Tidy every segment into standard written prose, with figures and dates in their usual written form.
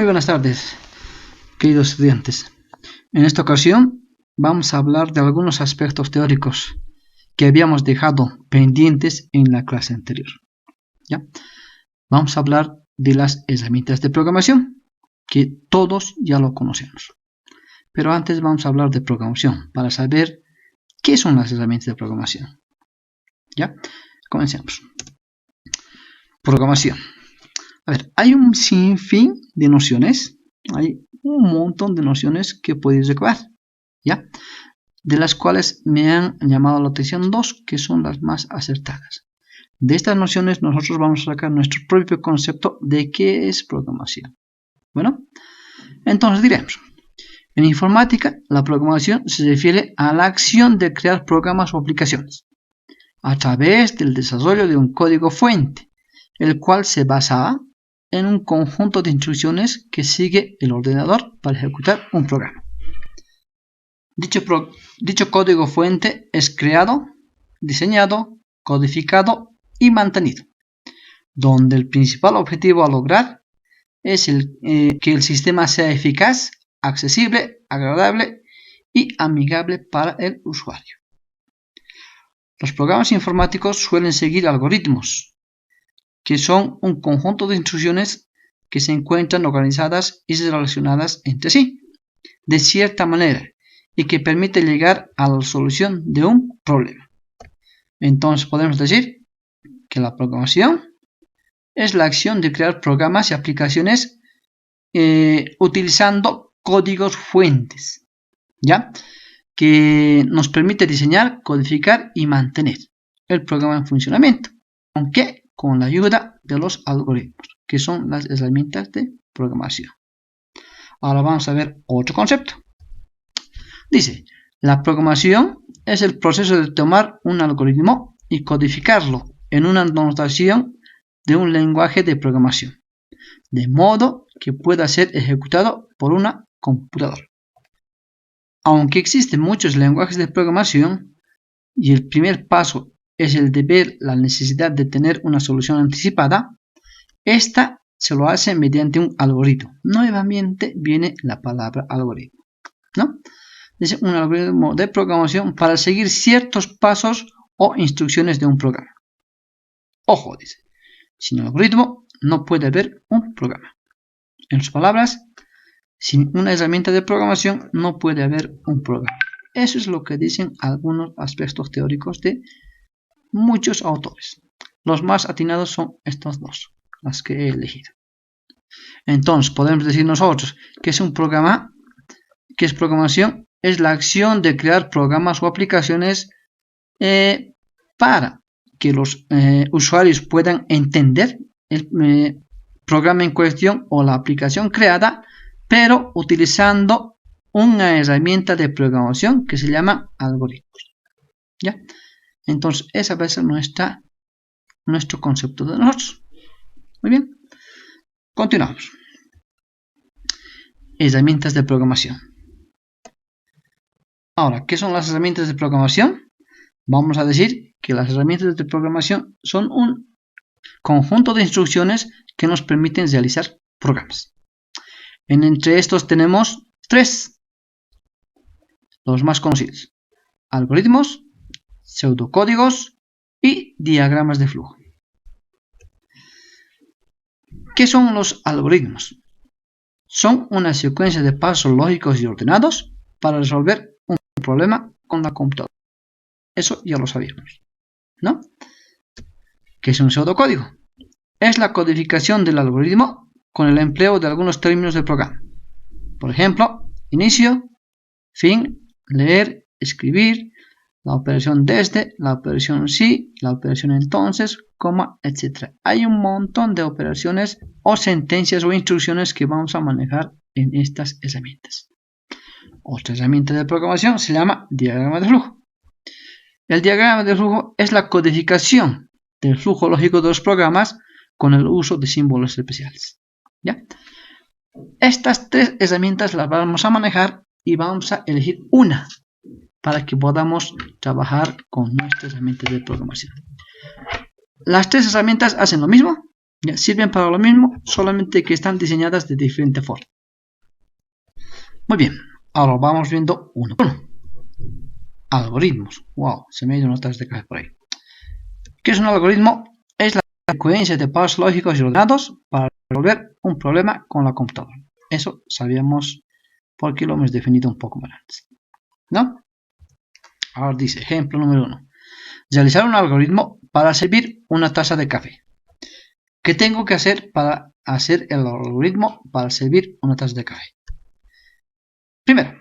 Muy buenas tardes, queridos estudiantes. En esta ocasión vamos a hablar de algunos aspectos teóricos que habíamos dejado pendientes en la clase anterior. ¿Ya? Vamos a hablar de las herramientas de programación, que todos ya lo conocemos. Pero antes vamos a hablar de programación, para saber qué son las herramientas de programación. ¿Ya? Comencemos. Programación. A ver, hay un sinfín de nociones, hay un montón de nociones que podéis recabar, ¿ya? De las cuales me han llamado la atención dos que son las más acertadas. De estas nociones nosotros vamos a sacar nuestro propio concepto de qué es programación. Bueno, entonces diremos, en informática la programación se refiere a la acción de crear programas o aplicaciones a través del desarrollo de un código fuente, el cual se basa en un conjunto de instrucciones que sigue el ordenador para ejecutar un programa. Dicho código fuente es creado, diseñado, codificado y mantenido, donde el principal objetivo a lograr es que el sistema sea eficaz, accesible, agradable y amigable para el usuario. Los programas informáticos suelen seguir algoritmos, que son un conjunto de instrucciones que se encuentran organizadas y relacionadas entre sí, de cierta manera, y que permite llegar a la solución de un problema. Entonces podemos decir que la programación es la acción de crear programas y aplicaciones utilizando códigos fuentes, ¿ya? Que nos permite diseñar, codificar y mantener el programa en funcionamiento, aunque con la ayuda de los algoritmos, que son las herramientas de programación. Ahora vamos a ver otro concepto. Dice, la programación es el proceso de tomar un algoritmo y codificarlo en una notación de un lenguaje de programación, de modo que pueda ser ejecutado por una computadora. Aunque existen muchos lenguajes de programación y el primer paso es el de ver la necesidad de tener una solución anticipada, esta se lo hace mediante un algoritmo. Nuevamente viene la palabra algoritmo, ¿no? Es un algoritmo de programación para seguir ciertos pasos o instrucciones de un programa. Ojo, dice, sin algoritmo no puede haber un programa. En sus palabras, sin una herramienta de programación no puede haber un programa. Eso es lo que dicen algunos aspectos teóricos de muchos autores. Los más atinados son estos dos, las que he elegido. Entonces podemos decir nosotros que es un programa, que es programación, es la acción de crear programas o aplicaciones para que los usuarios puedan entender el programa en cuestión o la aplicación creada, pero utilizando una herramienta de programación que se llama algoritmos. ¿Ya? Entonces, esa va a ser nuestro concepto de nosotros. Muy bien. Continuamos. Herramientas de programación. Ahora, ¿qué son las herramientas de programación? Vamos a decir que las herramientas de programación son un conjunto de instrucciones que nos permiten realizar programas. Entre estos tenemos tres, los más conocidos: algoritmos, pseudocódigos y diagramas de flujo. ¿Qué son los algoritmos? Son una secuencia de pasos lógicos y ordenados para resolver un problema con la computadora. Eso ya lo sabíamos, ¿no? ¿Qué es un pseudocódigo? Es la codificación del algoritmo con el empleo de algunos términos del programa. Por ejemplo, inicio, fin, leer, escribir, la operación desde, la operación si, la operación entonces, coma, etc. Hay un montón de operaciones o sentencias o instrucciones que vamos a manejar en estas herramientas. Otra herramienta de programación se llama diagrama de flujo. El diagrama de flujo es la codificación del flujo lógico de los programas con el uso de símbolos especiales. ¿Ya? Estas tres herramientas las vamos a manejar y vamos a elegir una para que podamos trabajar con nuestras herramientas de programación. Las tres herramientas hacen lo mismo, Ya, sirven para lo mismo, solamente que están diseñadas de diferente forma. Muy bien, ahora vamos viendo uno por uno. Algoritmos. Wow, se me ha ido una taza de café por ahí. ¿Qué es un algoritmo? Es la secuencia de pasos lógicos y ordenados para resolver un problema con la computadora. Eso sabíamos porque lo hemos definido un poco más antes, ¿no? Ahora dice, ejemplo número 1. Realizar un algoritmo para servir una taza de café. ¿Qué tengo que hacer para hacer el algoritmo para servir una taza de café? Primero,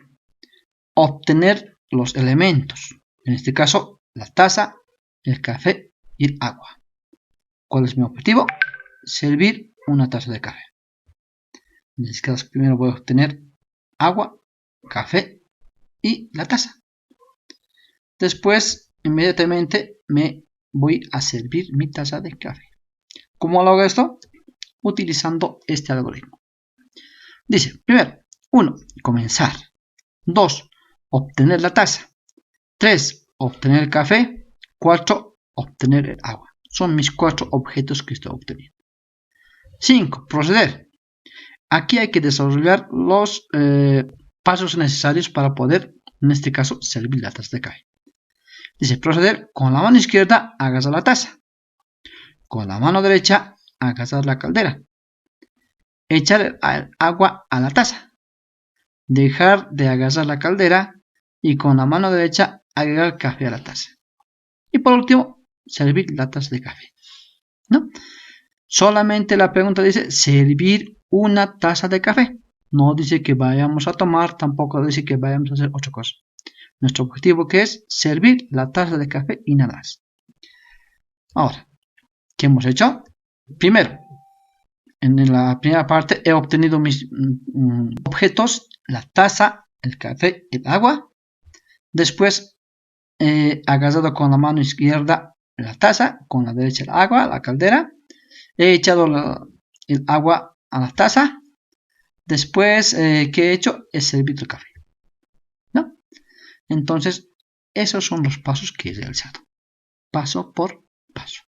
obtener los elementos. En este caso, la taza, el café y el agua. ¿Cuál es mi objetivo? Servir una taza de café. En este caso, primero voy a obtener agua, café y la taza. Después, inmediatamente me voy a servir mi taza de café. ¿Cómo lo hago esto? Utilizando este algoritmo. Dice, primero, 1. Comenzar. 2. Obtener la taza. 3. Obtener el café. 4. Obtener el agua. Son mis 4 objetos que estoy obteniendo. 5. Proceder. Aquí hay que desarrollar los pasos necesarios para poder, en este caso, servir la taza de café. Dice, proceder. Con la mano izquierda, agarrar la taza. Con la mano derecha, agarrar la caldera. Echar el agua a la taza. Dejar de agarrar la caldera y con la mano derecha agregar el café a la taza. Y por último, servir la taza de café, ¿no? Solamente la pregunta dice servir una taza de café. No dice que vayamos a tomar, tampoco dice que vayamos a hacer otra cosa. Nuestro objetivo que es servir la taza de café y nada más. Ahora, ¿qué hemos hecho? Primero, en la primera parte he obtenido mis objetos, la taza, el café y el agua. Después he agarrado con la mano izquierda la taza, con la derecha el agua, la caldera. He echado el agua a la taza. Después, ¿qué he hecho? He servido el café, ¿no? Entonces, esos son los pasos que he realizado. Paso por paso.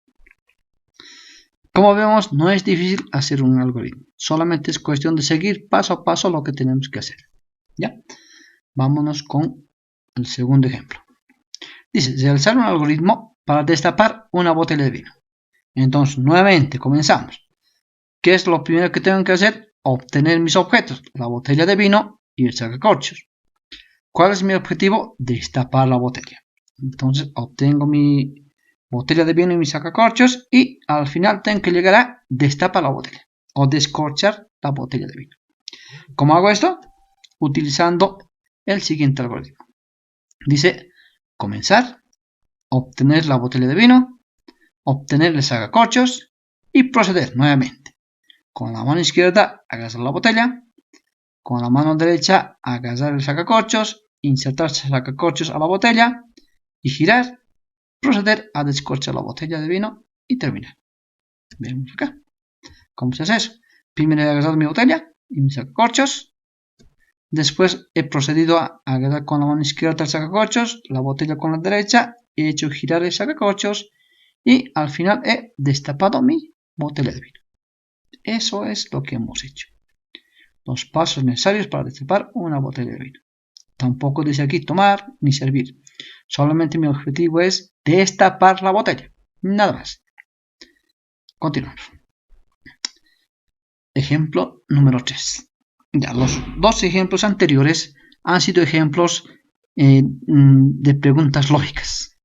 Como vemos, no es difícil hacer un algoritmo. Solamente es cuestión de seguir paso a paso lo que tenemos que hacer. ¿Ya? Vámonos con el segundo ejemplo. Dice, realizar un algoritmo para destapar una botella de vino. Entonces, nuevamente, comenzamos. ¿Qué es lo primero que tengo que hacer? Obtener mis objetos, la botella de vino y el sacacorchos. ¿Cuál es mi objetivo? Destapar la botella. Entonces, obtengo mi botella de vino y mis sacacorchos y al final tengo que llegar a destapar la botella o descorchar la botella de vino. ¿Cómo hago esto? Utilizando el siguiente algoritmo. Dice, comenzar, obtener la botella de vino, obtener el sacacorchos y proceder nuevamente. Con la mano izquierda agarrar la botella, con la mano derecha agarrar el sacacorchos, insertar el sacacorchos a la botella y girar. Proceder a descorchar la botella de vino y terminar. Vemos acá. ¿Cómo se hace eso? Primero he agarrado mi botella y mis sacacorchos. Después he procedido a agarrar con la mano izquierda el sacacorchos, la botella con la derecha, he hecho girar el sacacorchos y al final he destapado mi botella de vino. Eso es lo que hemos hecho. Los pasos necesarios para destapar una botella de vino. Tampoco dice aquí tomar ni servir. Solamente mi objetivo es destapar la botella. Nada más. Continuamos. Ejemplo número 3. Ya, los dos ejemplos anteriores han sido ejemplos de preguntas lógicas.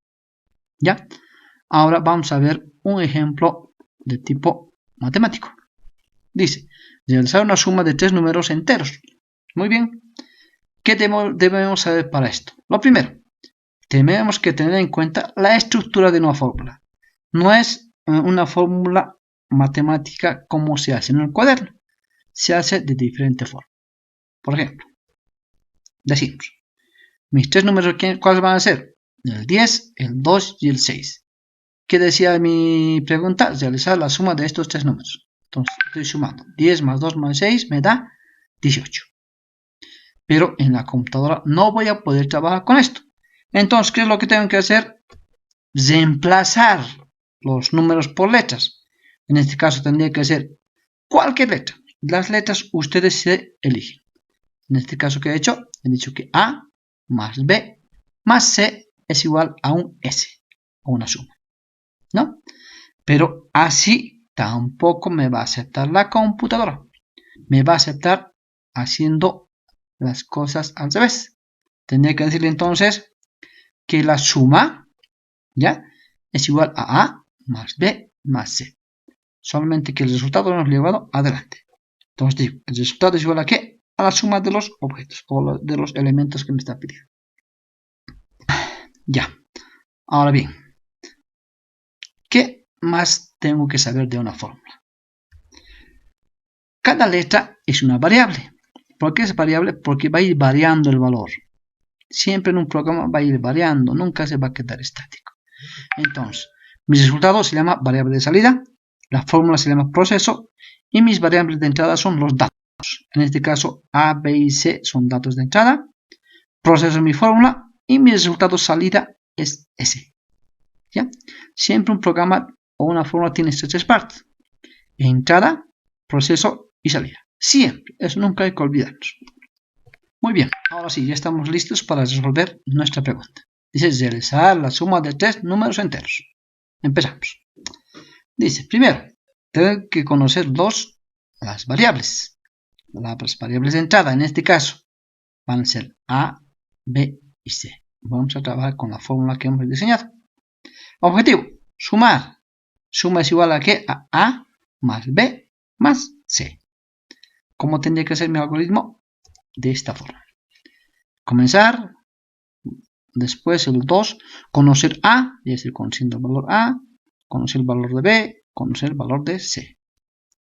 ¿Ya? Ahora vamos a ver un ejemplo de tipo matemático. Dice, realizar una suma de 3 números enteros. Muy bien. ¿Qué debemos saber para esto? Lo primero, tenemos que tener en cuenta la estructura de una fórmula. No es una fórmula matemática como se hace en el cuaderno. Se hace de diferente forma. Por ejemplo, decimos, mis 3 números, ¿cuáles van a ser? El 10, el 2 y el 6. ¿Qué decía mi pregunta? Realizar la suma de estos 3 números. Entonces, estoy sumando. 10 más 2 más 6 me da 18. Pero en la computadora no voy a poder trabajar con esto. Entonces, ¿qué es lo que tengo que hacer? Reemplazar los números por letras. En este caso tendría que ser cualquier letra. Las letras ustedes se eligen. En este caso que he dicho que A más B más C es igual a un S, o una suma, ¿no? Pero así tampoco me va a aceptar la computadora. Me va a aceptar haciendo las cosas al revés. Tendría que decirle entonces que la suma, ¿ya?, es igual a A más B más C. Solamente que el resultado lo hemos llevado adelante. Entonces digo, el resultado es igual a ¿qué? A la suma de los objetos o de los elementos que me está pidiendo. Ya. Ahora bien, ¿qué más tengo que saber de una fórmula? Cada letra es una variable. ¿Por qué es variable? Porque va a ir variando el valor. Siempre en un programa va a ir variando, nunca se va a quedar estático. Entonces, mi resultado se llama variable de salida, la fórmula se llama proceso y mis variables de entrada son los datos. En este caso, A, B y C son datos de entrada, proceso es mi fórmula y mi resultado salida es S. ¿Ya? Siempre un programa o una fórmula tiene estas tres partes: entrada, proceso y salida. Siempre, eso nunca hay que olvidarnos. Muy bien, ahora sí, ya estamos listos para resolver nuestra pregunta. Dice realizar la suma de tres números enteros. Empezamos. Dice, primero, tengo que conocer las variables. Las variables de entrada, en este caso, van a ser A, B y C. Vamos a trabajar con la fórmula que hemos diseñado. Objetivo, sumar. Suma es igual a ¿qué? A A más B más C. ¿Cómo tendría que ser mi algoritmo? De esta forma. Comenzar, después el 2, conocer A, es decir, conociendo el valor A, conocer el valor de B, conocer el valor de C.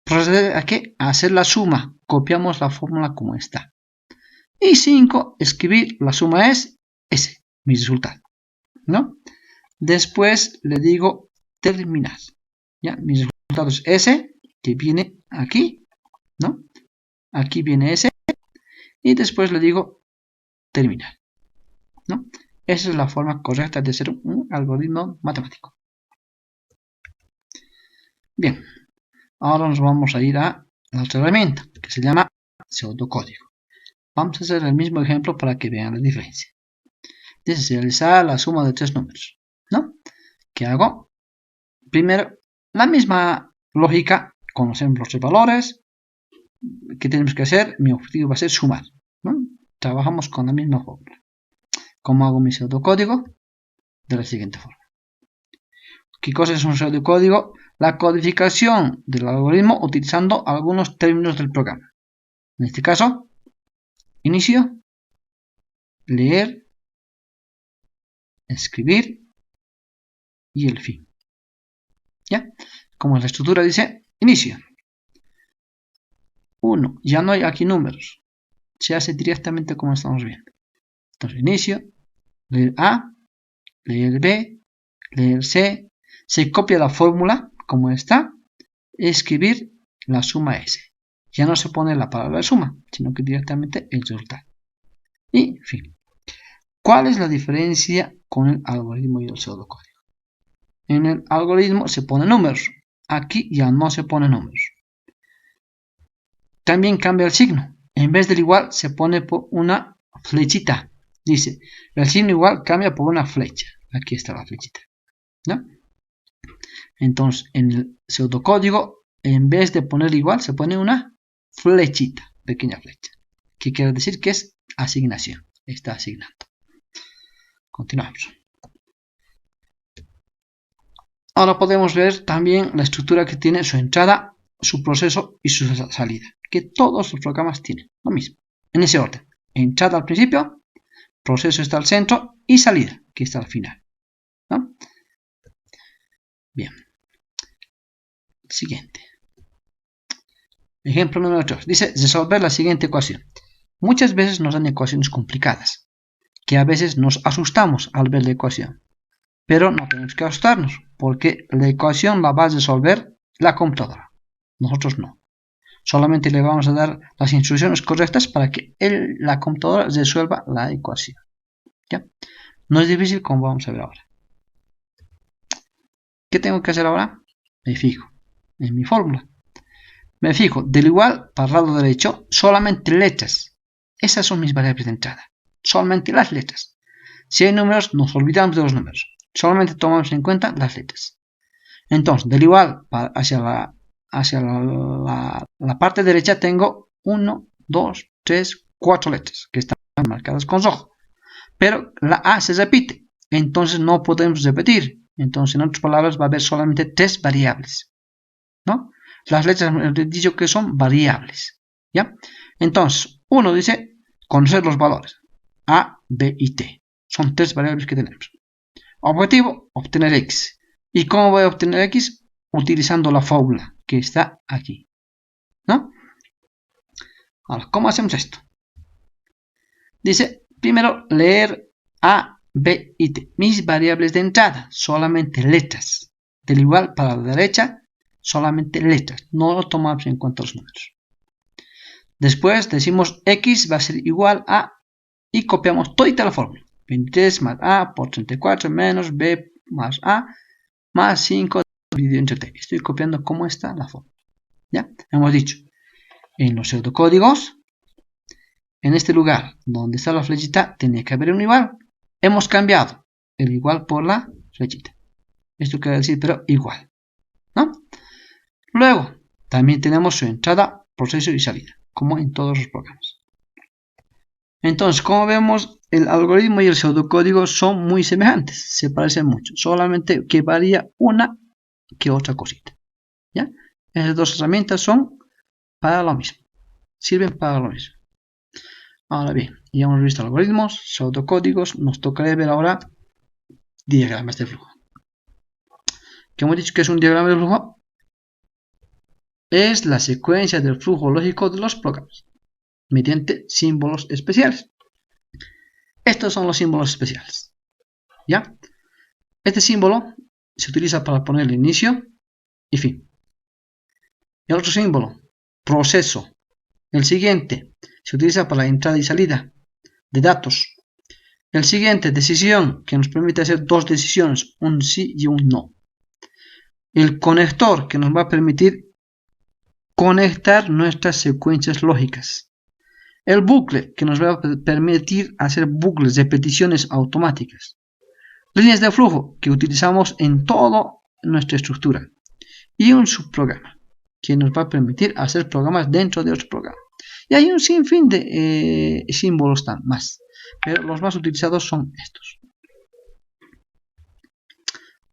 Proceder a ¿qué? A hacer la suma. Copiamos la fórmula como está. Y 5, escribir la suma es S, mi resultado, ¿no? Después le digo terminar. ¿Ya? Mi resultado es S, que viene aquí, ¿no? Aquí viene S. Y después le digo terminar, ¿no? Esa es la forma correcta de hacer un algoritmo matemático. Bien, ahora nos vamos a ir a la otra herramienta que se llama pseudocódigo. Vamos a hacer el mismo ejemplo para que vean la diferencia. Dice realizar la suma de tres números, ¿no? ¿Qué hago? Primero, la misma lógica, conocemos los tres valores. ¿Qué tenemos que hacer? Mi objetivo va a ser sumar, ¿no? Trabajamos con la misma fórmula. ¿Cómo hago mi pseudocódigo? De la siguiente forma. ¿Qué cosa es un pseudocódigo? La codificación del algoritmo utilizando algunos términos del programa. En este caso, inicio, leer, escribir y el fin. ¿Ya? Como la estructura dice, inicio. 1. Ya no hay aquí números. Se hace directamente como estamos viendo. Entonces, inicio, leer A, leer B, leer C. Se copia la fórmula como está. Escribir la suma S. Ya no se pone la palabra suma, sino que directamente el resultado. Y fin. ¿Cuál es la diferencia con el algoritmo y el pseudocódigo? En el algoritmo se pone números. Aquí ya no se pone números. También cambia el signo. En vez del igual se pone por una flechita. Dice, el signo igual cambia por una flecha. Aquí está la flechita, ¿no? Entonces, en el pseudocódigo, en vez de poner igual, se pone una flechita, pequeña flecha. Que quiere decir que es asignación. Está asignando. Continuamos. Ahora podemos ver también la estructura que tiene su entrada, su proceso y su salida. Que todos los programas tienen lo mismo. En ese orden. Entrada al principio, proceso está al centro y salida, que está al final, ¿no? Bien. Siguiente. Ejemplo número 3. Dice resolver la siguiente ecuación. Muchas veces nos dan ecuaciones complicadas, que a veces nos asustamos al ver la ecuación. Pero no tenemos que asustarnos, porque la ecuación la va a resolver la computadora. Nosotros no. Solamente le vamos a dar las instrucciones correctas para que la computadora resuelva la ecuación. ¿Ya? No es difícil, como vamos a ver ahora. ¿Qué tengo que hacer ahora? Me fijo. en mi fórmula. Me fijo, del igual para el lado derecho, solamente letras. Esas son mis variables de entrada. Solamente las letras. Si hay números, nos olvidamos de los números. Solamente tomamos en cuenta las letras. Entonces, del igual hacia la parte derecha tengo 1, 2, 3, 4 letras que están marcadas con rojo. Pero la A se repite. Entonces no podemos repetir. Entonces, en otras palabras, va a haber solamente 3 variables, ¿no? Las letras he dicho que son variables, ¿ya? Entonces, uno dice conocer los valores A, B y T. Son 3 variables que tenemos. Objetivo, obtener X. ¿Y cómo voy a obtener X? Utilizando la fórmula que está aquí, ¿no? Ahora, ¿cómo hacemos esto? Dice, primero leer A, B y T. Mis variables de entrada, solamente letras. Del igual para la derecha, solamente letras. No tomamos en cuenta los números. Después decimos X va a ser igual a, y copiamos toda la fórmula. 23 más A por 34 menos B más A más 5 dividido entre T. Estoy copiando cómo está la fórmula. ¿Ya? Hemos dicho, en los pseudocódigos, en este lugar donde está la flechita, tenía que haber un igual. Hemos cambiado el igual por la flechita. Esto quiere decir, pero igual, ¿no? Luego, también tenemos su entrada, proceso y salida, como en todos los programas. Entonces, como vemos, el algoritmo y el pseudocódigo son muy semejantes, se parecen mucho, solamente que varía una que otra cosita, ¿ya? Esas dos herramientas son para lo mismo, sirven para lo mismo. Ahora bien, ya hemos visto algoritmos, pseudocódigos, nos tocará ver ahora diagramas de flujo. ¿Qué hemos dicho que es un diagrama de flujo? Es la secuencia del flujo lógico de los programas, mediante símbolos especiales. Estos son los símbolos especiales, ¿ya? Este símbolo se utiliza para poner el inicio y fin. El otro símbolo, proceso. El siguiente se utiliza para la entrada y salida de datos. El siguiente, decisión, que nos permite hacer dos decisiones, un sí y un no. El conector, que nos va a permitir conectar nuestras secuencias lógicas. El bucle, que nos va a permitir hacer bucles, repeticiones automáticas. Líneas de flujo, que utilizamos en toda nuestra estructura. Y un subprograma, que nos va a permitir hacer programas dentro de otro programa. Y hay un sinfín de símbolos más, pero los más utilizados son estos.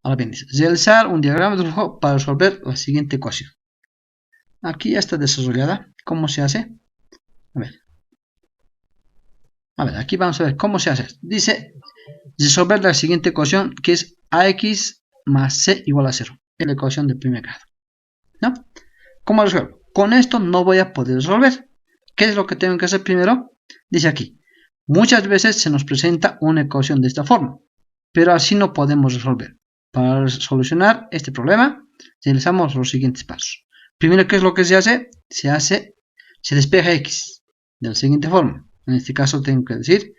Ahora bien, dice, realizar un diagrama de flujo para resolver la siguiente ecuación. Aquí ya está desarrollada. ¿Cómo se hace? A ver, aquí vamos a ver cómo se hace. Dice, resolver la siguiente ecuación, que es AX más C igual a 0. Es la ecuación de primer grado, ¿no? ¿Cómo resuelvo? Con esto no voy a poder resolver. ¿Qué es lo que tengo que hacer primero? Dice aquí, muchas veces se nos presenta una ecuación de esta forma, pero así no podemos resolver. Para solucionar este problema, realizamos los siguientes pasos. Primero, ¿qué es lo que se hace? Se despeja X de la siguiente forma. En este caso tengo que decir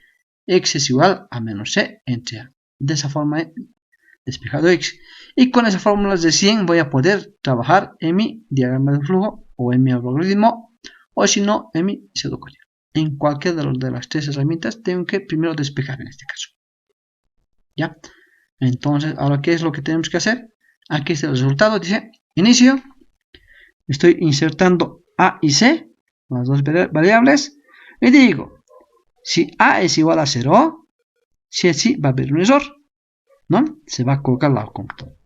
X es igual a menos C entre A. De esa forma he despejado X. Y con esas fórmulas de 100 voy a poder trabajar en mi diagrama de flujo o en mi algoritmo o si no en mi pseudocódigo. En cualquiera de las tres herramientas tengo que primero despejar en este caso. ¿Ya? Entonces, ahora ¿qué es lo que tenemos que hacer? Aquí está el resultado, dice inicio. Estoy insertando A y C, las dos variables, y digo, si A es igual a 0, si es así, va a haber un error, ¿no? Se va a colocar la computadora.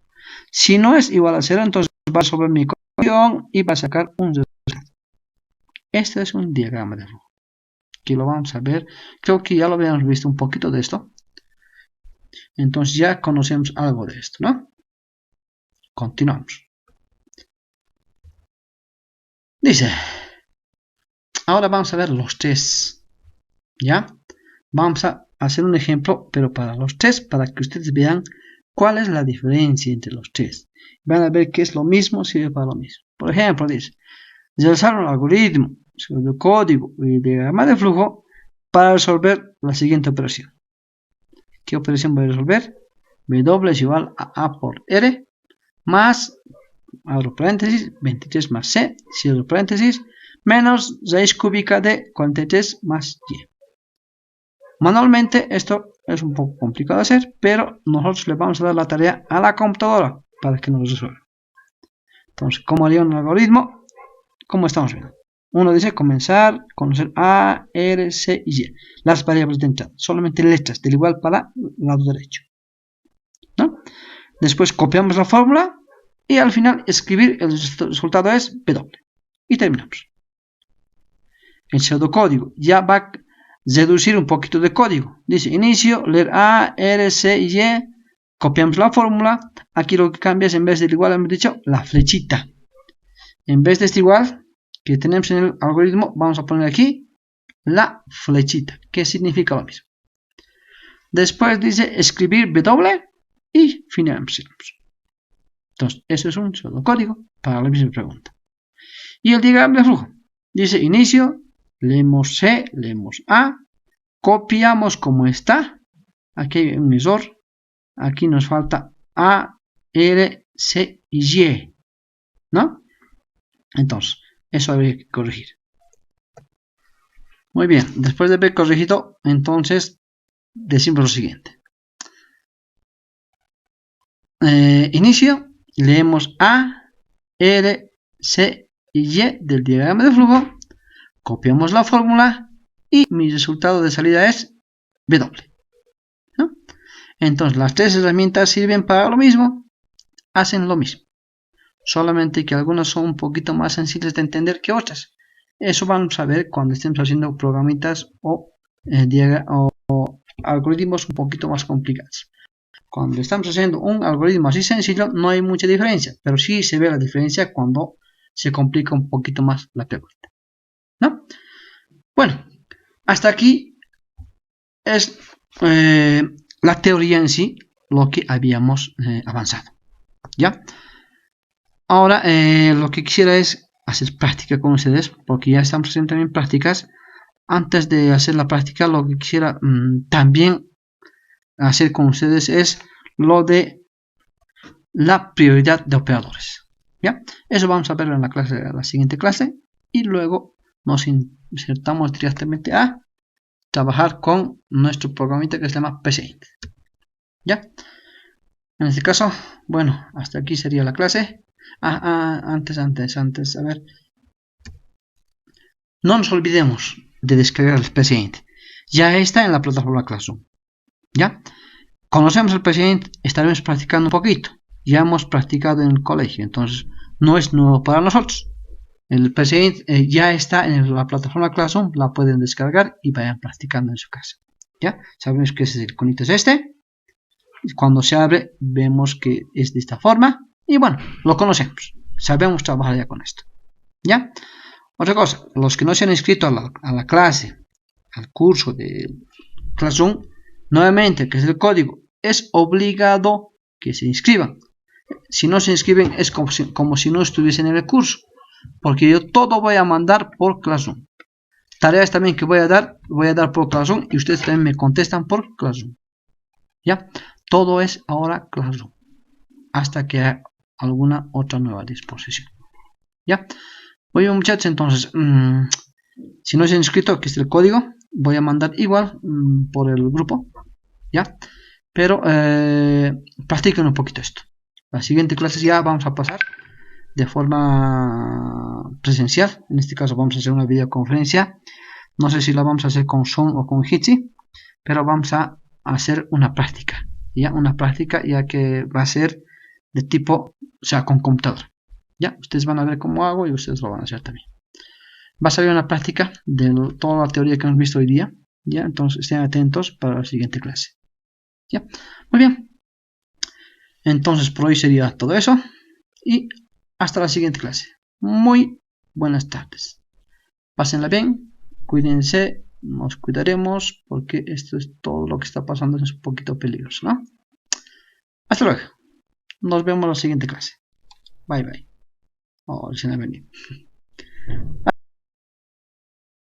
Si no es igual a 0, entonces va a resolver mi ecuación y va a sacar un resultado. Este es un diagrama de flujo, que lo vamos a ver. Creo que ya lo habíamos visto un poquito de esto. Entonces ya conocemos algo de esto, ¿no? Continuamos. Dice, ahora vamos a ver los test, ¿ya? Vamos a hacer un ejemplo, pero para los test, para que ustedes vean cuál es la diferencia entre los test. Van a ver que es lo mismo, sirve para lo mismo. Por ejemplo, dice, realizar un algoritmo, pseudocódigo y diagrama de flujo para resolver la siguiente operación. ¿Qué operación voy a resolver? W es igual a A por R más abro paréntesis, 23 más C, cierro paréntesis, menos raíz cúbica de 43 más Y. Manualmente esto es un poco complicado de hacer, pero nosotros le vamos a dar la tarea a la computadora para que nos lo resuelva. Entonces, ¿cómo haría un algoritmo? Como estamos viendo. Uno dice comenzar, conocer A, R, C y Y. Las variables de entrada, solamente letras, del igual para el lado derecho, ¿no? Después copiamos la fórmula y al final escribir el resultado es W. Y terminamos. El pseudocódigo ya va a reducir un poquito de código. Dice inicio, leer A, R, C y Y. Copiamos la fórmula. Aquí lo que cambia es en vez del igual, hemos dicho la flechita. En vez de este igual que tenemos en el algoritmo, vamos a poner aquí la flechita, que significa lo mismo. Después dice escribir W y finalizamos. Entonces, eso es un solo código para la misma pregunta. Y el diagrama de flujo dice inicio, leemos C, leemos A, copiamos como está. Aquí hay un error. Aquí nos falta A, R, C y Y, ¿no? Entonces, eso habría que corregir. Muy bien, después de haber corregido, entonces decimos lo siguiente. Inicio, leemos A, R, C y Y del diagrama de flujo, copiamos la fórmula y mi resultado de salida es W, ¿no? Entonces, las tres herramientas sirven para lo mismo, hacen lo mismo. Solamente que algunas son un poquito más sencillas de entender que otras. Eso vamos a ver cuando estemos haciendo programitas o algoritmos un poquito más complicados. Cuando estamos haciendo un algoritmo así sencillo no hay mucha diferencia, pero sí se ve la diferencia cuando se complica un poquito más la pregunta, ¿no? Bueno, hasta aquí es la teoría en sí, lo que habíamos avanzado, ¿ya? Ahora lo que quisiera es hacer práctica con ustedes, porque ya estamos haciendo también prácticas. Antes de hacer la práctica, lo que quisiera también hacer con ustedes es lo de la prioridad de operadores, ¿ya? Eso vamos a verlo en la siguiente clase, y luego nos insertamos directamente a trabajar con nuestro programita que se llama PCInt, ¿ya? En este caso, bueno, hasta aquí sería la clase. Antes, a ver. No nos olvidemos de descargar el PCInt. Ya está en la plataforma Classroom, ¿ya? Conocemos el PCInt, estaremos practicando un poquito. Ya hemos practicado en el colegio, entonces no es nuevo para nosotros. El PCInt ya está en la plataforma Classroom, la pueden descargar y vayan practicando en su casa, ¿ya? Sabemos que ese iconito es este. Cuando se abre, vemos que es de esta forma. Y bueno, lo conocemos. Sabemos trabajar ya con esto, ¿ya? Otra cosa, los que no se han inscrito a la clase, al curso de Classroom, nuevamente, que es el código, es obligado que se inscriban. Si no se inscriben es como si no estuviesen en el curso, porque yo todo voy a mandar por Classroom. Tareas también que voy a dar por Classroom, y ustedes también me contestan por Classroom, ¿ya? Todo es ahora Classroom, hasta que haya alguna otra nueva disposición, ¿ya? Muy bien, muchachos, entonces, si no se han inscrito, aquí está el código. Voy a mandar igual por el grupo, ¿ya? Pero practiquen un poquito esto. La siguiente clase ya vamos a pasar de forma presencial. En este caso vamos a hacer una videoconferencia. No sé si la vamos a hacer con Zoom o con Jitsi, pero vamos a hacer una práctica, ¿ya? Una práctica ya que va a ser de tipo, o sea, con computadora. Ya, ustedes van a ver cómo hago y ustedes lo van a hacer también. Va a salir una práctica de toda la teoría que hemos visto hoy día, ¿ya? Entonces estén atentos para la siguiente clase, ¿ya? Muy bien. Entonces por hoy sería todo eso y hasta la siguiente clase. Muy buenas tardes. Pásenla bien, cuídense, nos cuidaremos porque esto es todo lo que está pasando, es un poquito peligroso, ¿no? Hasta luego. Nos vemos en la siguiente clase. Bye bye. Oh, se me ha venido.